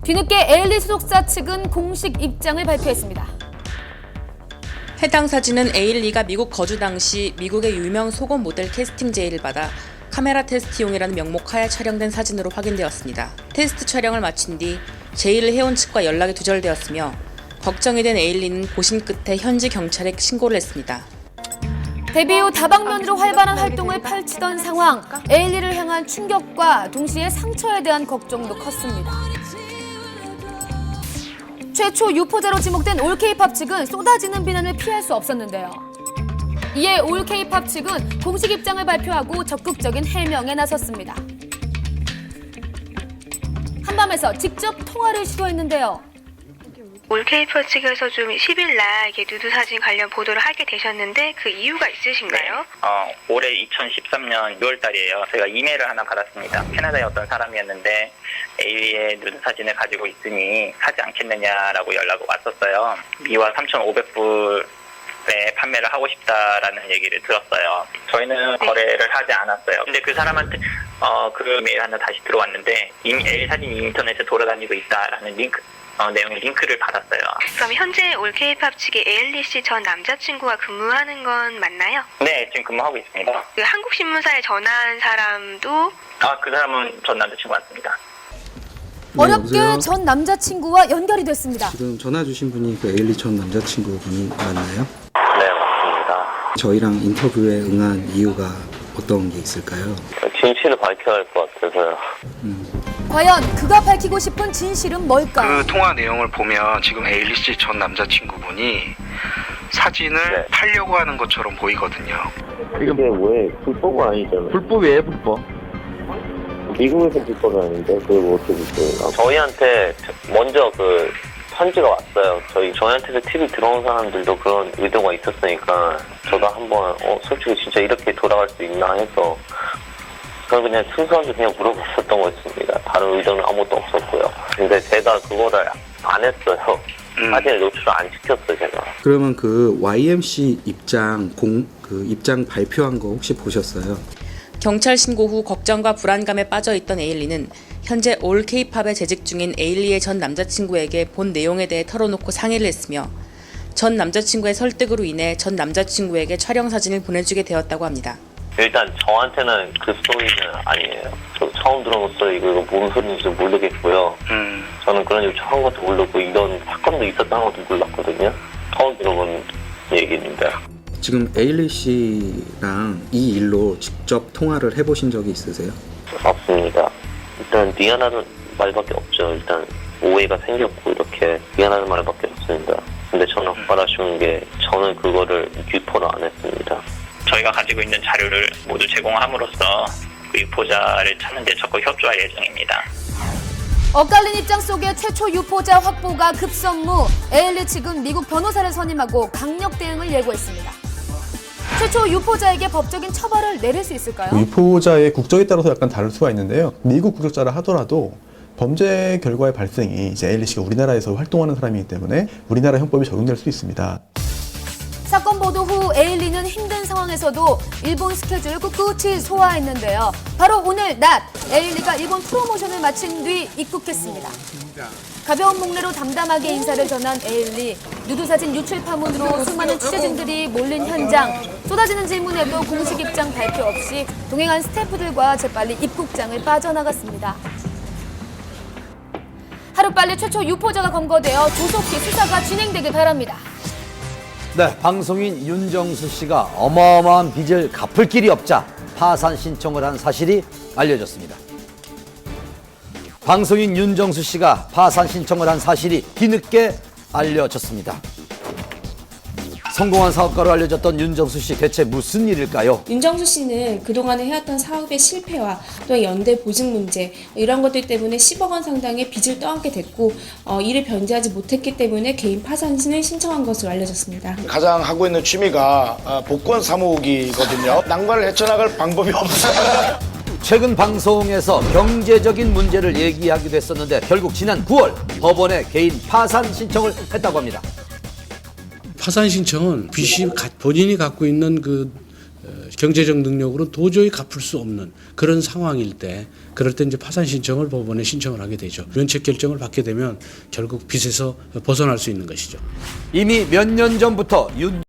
뒤늦게 에일리 소속사 측은 공식 입장을 발표했습니다. 해당 사진은 에일리가 미국 거주 당시 미국의 유명 속옷 모델 캐스팅 제의를 받아 카메라 테스트용이라는 명목 하에 촬영된 사진으로 확인되었습니다. 테스트 촬영을 마친 뒤 제의를 해온 측과 연락이 두절되었으며 걱정이 된 에일리는 고심 끝에 현지 경찰에 신고를 했습니다. 데뷔 후 다방면으로 활발한 활동을 펼치던 상황, 에일리를 향한 충격과 동시에 상처에 대한 걱정도 컸습니다. 최초 유포자로 지목된 올 K-팝 측은 쏟아지는 비난을 피할 수 없었는데요. 이에 올 K-팝 측은 공식 입장을 발표하고 적극적인 해명에 나섰습니다. 한밤에서 직접 통화를 시도했는데요. 올 K-팝 측에서 좀 10일 날 이게 누드 사진 관련 보도를 하게 되셨는데 그 이유가 있으신가요? 올해 2013년 6월 달이에요. 제가 이메일을 하나 받았습니다. 캐나다의 어떤 사람이었는데 에일리의 누드 사진을 가지고 있으니 사지 않겠느냐라고 연락이 왔었어요. 미화 3,500불에 판매를 하고 싶다라는 얘기를 들었어요. 저희는 거래를 하지 않았어요. 근데 그 사람한테 그 메일 하나 다시 들어왔는데 이미 에일리 사진이 인터넷에 돌아다니고 있다라는 내용의 링크를 받았어요. 그럼 현재 올 K-팝 측의 에일리 씨 전 남자친구가 근무하는 건 맞나요? 네, 지금 근무하고 있습니다. 그 한국 신문사에 전화한 사람도 그 사람은 전 남자친구 맞습니다. 어렵게 여보세요? 전 남자친구와 연결이 됐습니다. 지금 전화 주신 분이 그 에일리 전 남자친구분이 맞나요? 네, 맞습니다. 저희랑 인터뷰에 응한 이유가 어떤 게 있을까요? 진실을 밝혀야 할 것 같아서요. 과연 그가 밝히고 싶은 진실은 뭘까? 그 통화 내용을 보면 지금 에일리 씨 전 남자친구분이 사진을 네. 팔려고 하는 것처럼 보이거든요. 이게 왜 불법은 아니잖아요. 불법이에요, 불법. 미국에서 불법이 아닌데 그걸 뭐 어떻게 불법인가? 저희한테 먼저 그 편지가 왔어요. 저희한테서 TV 들어온 사람들도 그런 의도가 있었으니까 저도 한번 솔직히 진짜 이렇게 돌아갈 수 있나 해서 저는 그냥 순수하게 그냥 물어봤었던 거였습니다. 다른 의도는 아무것도 없었고요. 근데 제가 그거를 안 했어요. 사진을 노출을 안 시켰어요, 제가. 그러면 그 YMC 입장 입장 발표한 거 혹시 보셨어요? 경찰 신고 후 걱정과 불안감에 빠져있던 에일리는 현재 올 K-팝에 재직 중인 에일리의 전 남자친구에게 본 내용에 대해 털어놓고 상의를 했으며 전 남자친구의 설득으로 인해 전 남자친구에게 촬영 사진을 보내주게 되었다고 합니다. 일단 저한테는 그 스토리는 아니에요. 저 처음 들어본 스토리 이거 뭔 소리인지 모르겠고요. 저는 그런 요청한 것도 모르고 이런 사건도 있었다는 것도 몰랐거든요. 처음 들어본 얘기입니다. 지금 에일리 씨랑 이 일로 직접 통화를 해보신 적이 있으세요? 맞습니다. 일단 미안하는 말밖에 없죠. 일단 오해가 생겼고 이렇게 미안하는 말밖에 없습니다. 근데 저는 아쉬운 게 저는 그거를 유포를 안 했습니다. 저희가 가지고 있는 자료를 모두 제공함으로써 그 유포자를 찾는 데 적극 협조할 예정입니다. 엇갈린 입장 속에 최초 유포자 확보가 급선무, 에일리 측은 미국 변호사를 선임하고 강력 대응을 예고했습니다. 최초 유포자에게 법적인 처벌을 내릴 수 있을까요? 유포자의 국적에 따라서 약간 다를 수가 있는데요. 미국 국적자라 하더라도 범죄 결과의 발생이 이제 에일리 씨가 우리나라에서 활동하는 사람이기 때문에 우리나라 형법이 적용될 수 있습니다. 사건 보도 후 에일리는 힘든 상황에서도 일본 스케줄 꿋꿋이 소화했는데요. 바로 오늘 낮 에일리가 일본 프로모션을 마친 뒤 입국했습니다. 가벼운 목례로 담담하게 인사를 전한 에일리. 누드 사진 유출 파문으로 수많은 취재진들이 몰린 현장. 쏟아지는 질문에도 공식 입장 발표 없이 동행한 스태프들과 재빨리 입국장을 빠져나갔습니다. 하루빨리 최초 유포자가 검거되어 조속히 수사가 진행되길 바랍니다. 네, 방송인 윤정수 씨가 어마어마한 빚을 갚을 길이 없자 파산 신청을 한 사실이 알려졌습니다. 방송인 윤정수 씨가 파산 신청을 한 사실이 뒤늦게 알려졌습니다. 성공한 사업가로 알려졌던 윤정수 씨, 대체 무슨 일일까요? 윤정수 씨는 그동안에 해왔던 사업의 실패와 또 연대 보증 문제 이런 것들 때문에 10억 원 상당의 빚을 떠안게 됐고 이를 변제하지 못했기 때문에 개인 파산을 신청한 것으로 알려졌습니다. 가장 하고 있는 취미가 복권 사모으기거든요. 난관을 헤쳐나갈 방법이 없어요. 최근 방송에서 경제적인 문제를 얘기하기도 했었는데 결국 지난 9월 법원에 개인 파산 신청을 했다고 합니다. 파산 신청은 본인이 갖고 있는 그 경제적 능력으로 도저히 갚을 수 없는 그런 상황일 때, 그럴 때 이제 파산 신청을 법원에 신청을 하게 되죠. 면책 결정을 받게 되면 결국 빚에서 벗어날 수 있는 것이죠. 이미 몇 년 전부터